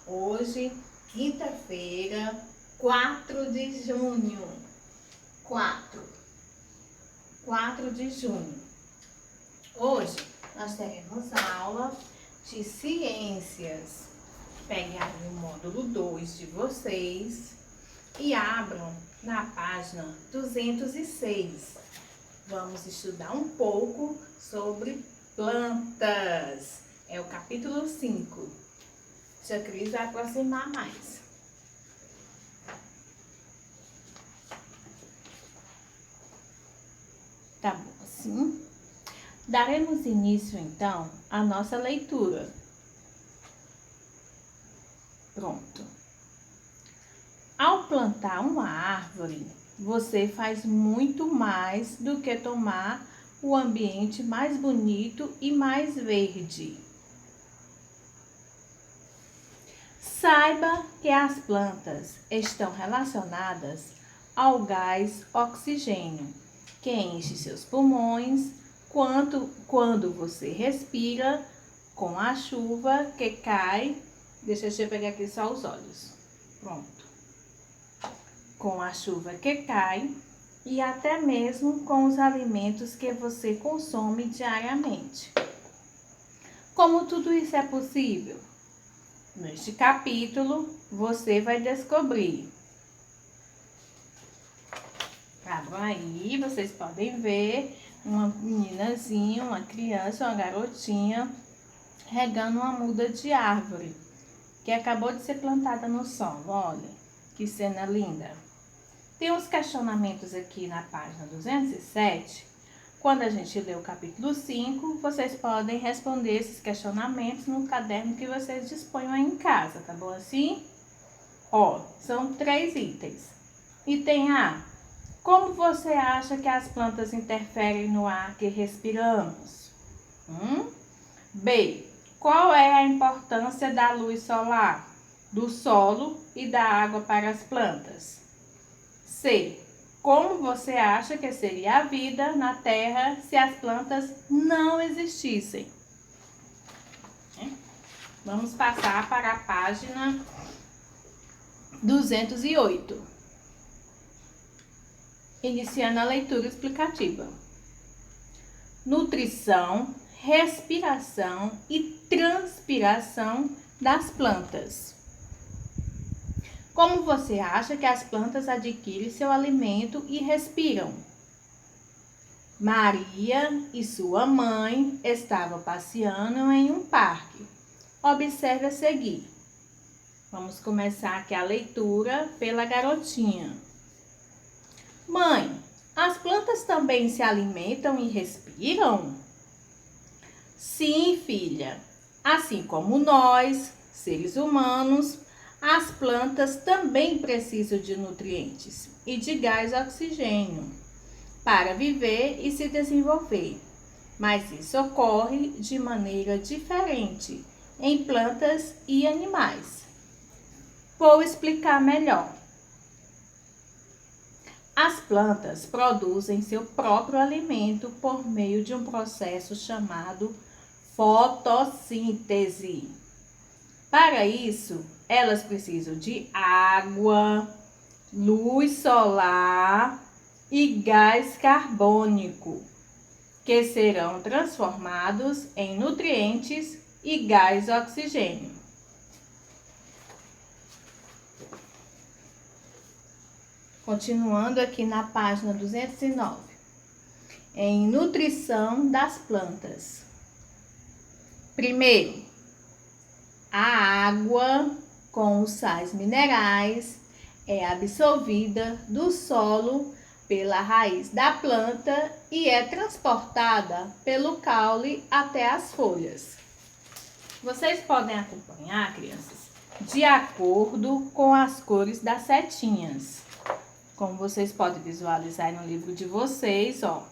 Hoje, quinta-feira, 4 de junho. 4 de junho. Hoje nós teremos aula de ciências. Pegue aí o módulo 2 de vocês e abram na página 206. Vamos estudar um pouco sobre plantas. É o capítulo 5. Tia Cris vai aproximar mais. Tá bom, assim. Daremos início, então, à nossa leitura. Pronto. Ao plantar uma árvore, você faz muito mais do que tomar o ambiente mais bonito e mais verde. Saiba que as plantas estão relacionadas ao gás oxigênio, que enche seus pulmões quando você respira com a chuva que cai. Deixa eu pegar aqui só os olhos. Pronto. Com a chuva que cai e até mesmo com os alimentos que você consome diariamente. Como tudo isso é possível? Neste capítulo, você vai descobrir. Abram aí, vocês podem ver uma meninazinha, uma criança, uma garotinha regando uma muda de árvore que acabou de ser plantada no solo. Olha, que cena linda. Tem uns questionamentos aqui na página 207. Quando a gente lê o capítulo 5, vocês podem responder esses questionamentos no caderno que vocês disponham aí em casa, tá bom assim? Ó, são 3 itens. Item A. Como você acha que as plantas interferem no ar que respiramos? B. Qual é a importância da luz solar, do solo e da água para as plantas? C. Como você acha que seria a vida na Terra se as plantas não existissem? Vamos passar para a página 208. Iniciando a leitura explicativa. Nutrição, respiração e transpiração das plantas. Como você acha que as plantas adquirem seu alimento e respiram? Maria e sua mãe estavam passeando em um parque. Observe a seguir. Vamos começar aqui a leitura pela garotinha. Mãe, as plantas também se alimentam e respiram? Sim, filha. Assim como nós, seres humanos, as plantas também precisam de nutrientes e de gás oxigênio para viver e se desenvolver. Mas isso ocorre de maneira diferente em plantas e animais. Vou explicar melhor. As plantas produzem seu próprio alimento por meio de um processo chamado fotossíntese. Para isso, elas precisam de água, luz solar e gás carbônico, que serão transformados em nutrientes e gás oxigênio. Continuando aqui na página 209. Em nutrição das plantas. Primeiro, a água com os sais minerais é absorvida do solo pela raiz da planta e é transportada pelo caule até as folhas. Vocês podem acompanhar, crianças, de acordo com as cores das setinhas. Como vocês podem visualizar no livro de vocês, ó,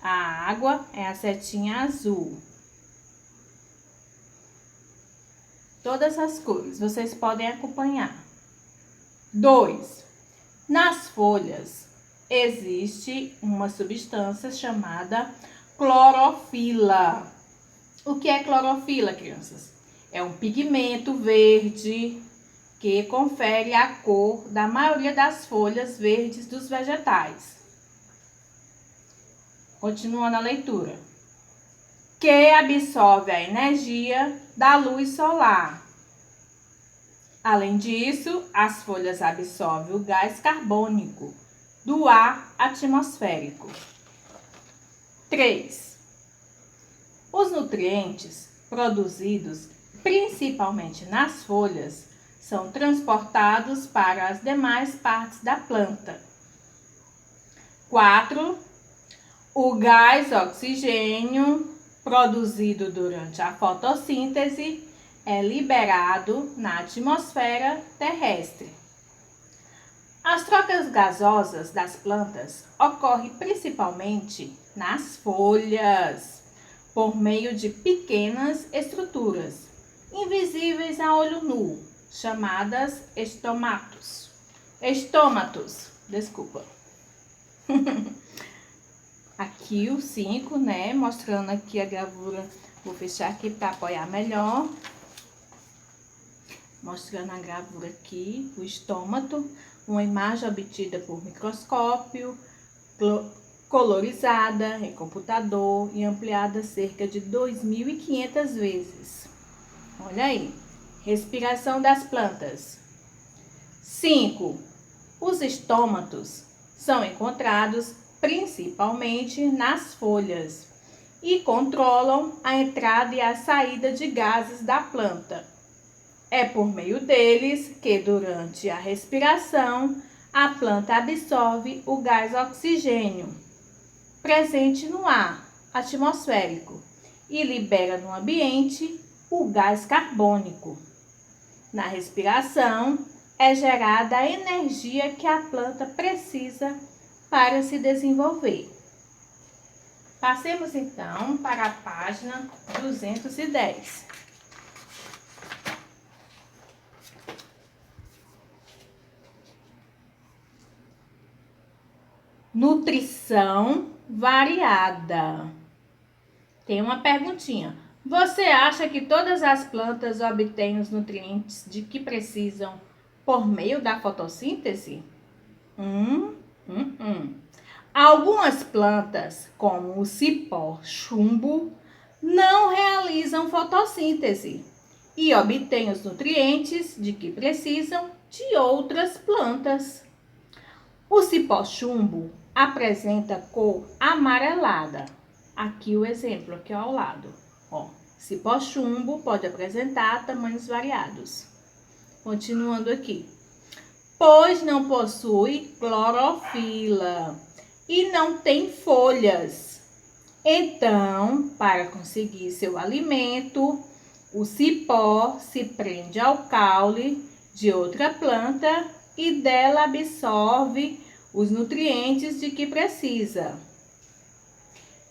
a água é a setinha azul. Todas as cores, vocês podem acompanhar. 2. Nas folhas existe uma substância chamada clorofila. O que é clorofila, crianças? É um pigmento verde que confere a cor da maioria das folhas verdes dos vegetais. Continuando a leitura. Que absorve a energia da luz solar. Além disso, as folhas absorvem o gás carbônico do ar atmosférico. 3. Os nutrientes produzidos principalmente nas folhas são transportados para as demais partes da planta. 4. O gás oxigênio produzido durante a fotossíntese é liberado na atmosfera terrestre. As trocas gasosas das plantas ocorrem principalmente nas folhas, por meio de pequenas estruturas, invisíveis a olho nu, chamadas estômatos. Aqui o 5, né? Mostrando aqui a gravura. Vou fechar aqui para apoiar melhor. Mostrando a gravura aqui, o estômato. Uma imagem obtida por microscópio, colorizada em computador e ampliada cerca de 2.500 vezes. Olha aí. Respiração das plantas. 5. Os estômatos são encontrados principalmente nas folhas e controlam a entrada e a saída de gases da planta. É por meio deles que, durante a respiração, a planta absorve o gás oxigênio presente no ar atmosférico e libera no ambiente o gás carbônico. Na respiração, é gerada a energia que a planta precisa para se desenvolver. Passemos então para a página 210. Nutrição variada. Tem uma perguntinha. Você acha que todas as plantas obtêm os nutrientes de que precisam por meio da fotossíntese? Algumas plantas, como o cipó-chumbo, não realizam fotossíntese e obtêm os nutrientes de que precisam de outras plantas. O cipó-chumbo apresenta cor amarelada. Aqui o exemplo, aqui ao lado. Cipó-chumbo pode apresentar tamanhos variados. Continuando aqui. Pois não possui clorofila e não tem folhas. Então, para conseguir seu alimento, o cipó se prende ao caule de outra planta e dela absorve os nutrientes de que precisa.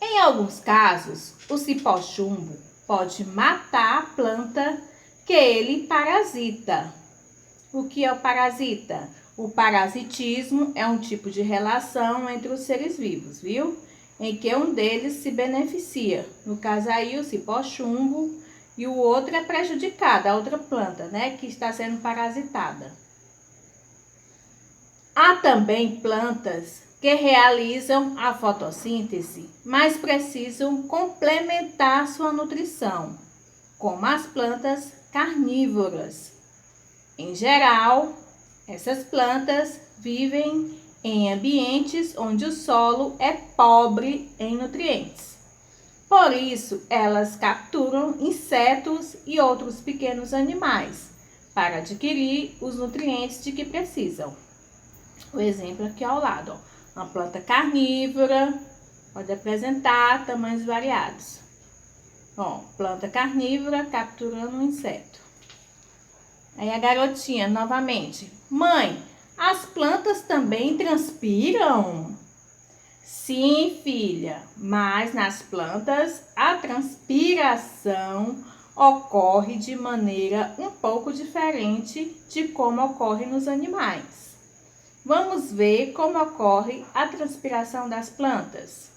Em alguns casos, o cipó-chumbo pode matar a planta que ele parasita. O que é o parasita? O parasitismo é um tipo de relação entre os seres vivos, viu? Em que um deles se beneficia. No caso aí, o cipó-chumbo, e o outro é prejudicado, a outra planta, né, que está sendo parasitada. Há também plantas que realizam a fotossíntese, mas precisam complementar sua nutrição, como as plantas carnívoras. Em geral, essas plantas vivem em ambientes onde o solo é pobre em nutrientes. Por isso, elas capturam insetos e outros pequenos animais para adquirir os nutrientes de que precisam. O exemplo aqui ao lado, uma planta carnívora pode apresentar tamanhos variados. Planta carnívora capturando um inseto. Aí a garotinha novamente. Mãe, as plantas também transpiram? Sim, filha, mas nas plantas a transpiração ocorre de maneira um pouco diferente de como ocorre nos animais. Vamos ver como ocorre a transpiração das plantas.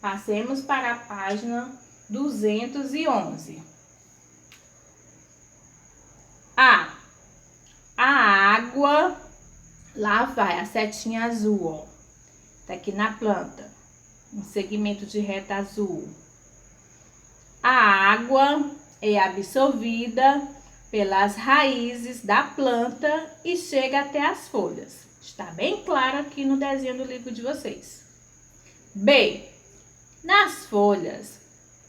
Passemos para a página 211. Lá vai a setinha azul, ó. Tá aqui na planta. Um segmento de reta azul. A água é absorvida pelas raízes da planta e chega até as folhas. Está bem claro aqui no desenho do livro de vocês. B. Nas folhas,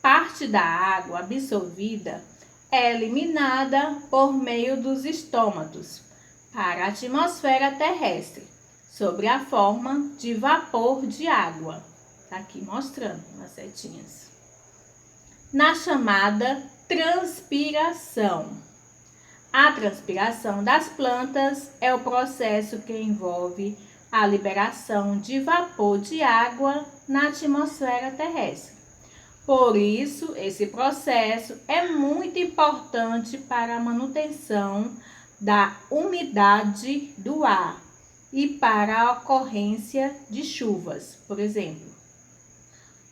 parte da água absorvida é eliminada por meio dos estômatos para a atmosfera terrestre, sob a forma de vapor de água. Tá aqui mostrando as setinhas. Na chamada transpiração. A transpiração das plantas é o processo que envolve a liberação de vapor de água na atmosfera terrestre. Por isso, esse processo é muito importante para a manutenção da umidade do ar e para a ocorrência de chuvas, por exemplo.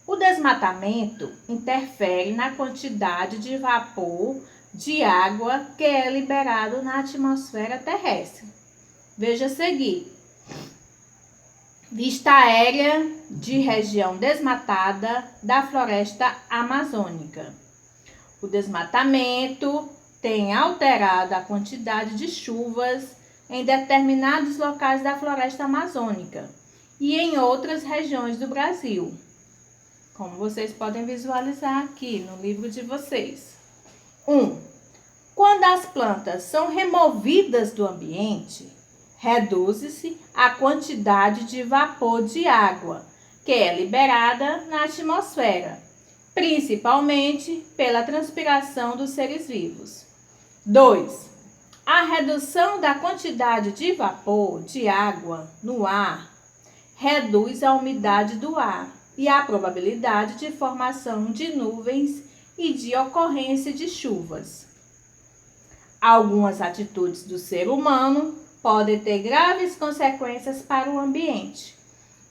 O desmatamento interfere na quantidade de vapor de água que é liberado na atmosfera terrestre. Veja a seguir. Vista aérea de região desmatada da floresta amazônica. O desmatamento tem alterado a quantidade de chuvas em determinados locais da floresta amazônica e em outras regiões do Brasil, como vocês podem visualizar aqui no livro de vocês. 1. Quando as plantas são removidas do ambiente, reduz-se a quantidade de vapor de água que é liberada na atmosfera, principalmente pela transpiração dos seres vivos. 2. A redução da quantidade de vapor de água no ar reduz a umidade do ar e a probabilidade de formação de nuvens e de ocorrência de chuvas. Algumas atitudes do ser humano podem ter graves consequências para o ambiente,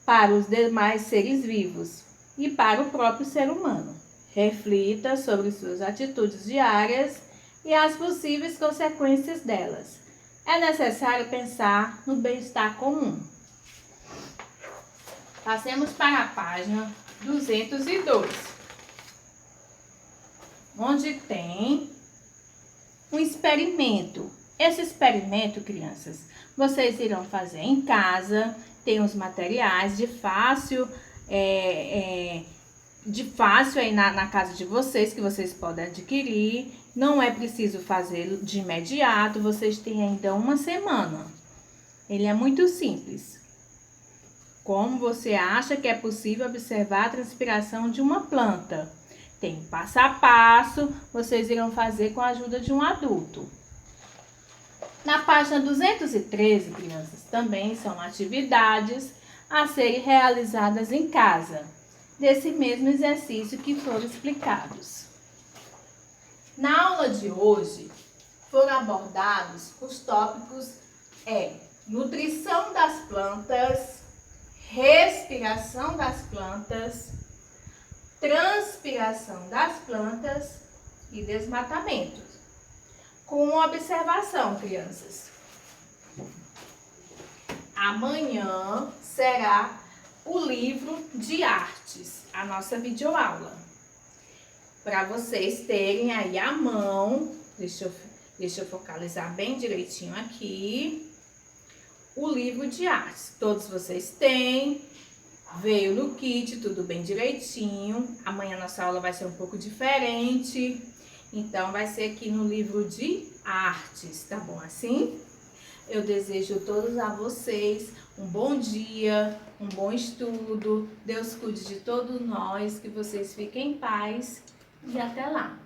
para os demais seres vivos e para o próprio ser humano. Reflita sobre suas atitudes diárias e as possíveis consequências delas. É necessário pensar no bem-estar comum. Passemos para a página 202, onde tem um experimento. Esse experimento, crianças, vocês irão fazer em casa. Tem os materiais de fácil aí na casa de vocês, que vocês podem adquirir. Não é preciso fazer de imediato, vocês têm ainda uma semana. Ele é muito simples. Como você acha que é possível observar a transpiração de uma planta? Tem um passo a passo, vocês irão fazer com a ajuda de um adulto. Na página 213, crianças, também são atividades a serem realizadas em casa, desse mesmo exercício que foram explicados. Na aula de hoje, foram abordados os tópicos nutrição das plantas, respiração das plantas, transpiração das plantas e desmatamento. Com uma observação, crianças. Amanhã será o livro de artes, a nossa videoaula. Para vocês terem aí à mão, deixa eu focalizar bem direitinho aqui. O livro de artes, todos vocês têm, veio no kit, tudo bem direitinho. Amanhã nossa aula vai ser um pouco diferente, então vai ser aqui no livro de artes, tá bom assim? Eu desejo a todos a vocês um bom dia, um bom estudo, Deus cuide de todos nós, que vocês fiquem em paz e até lá!